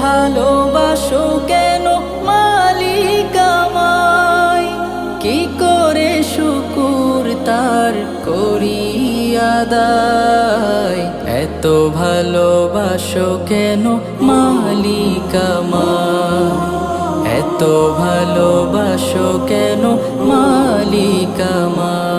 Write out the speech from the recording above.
ভালোবাসো কেন মালিক আমায়? কি করে শুকুর তার করি আদায়? এত ভালোবাসো কেন মালিক আমায়? এত ভালোবাসো কেন মালিক আমায়?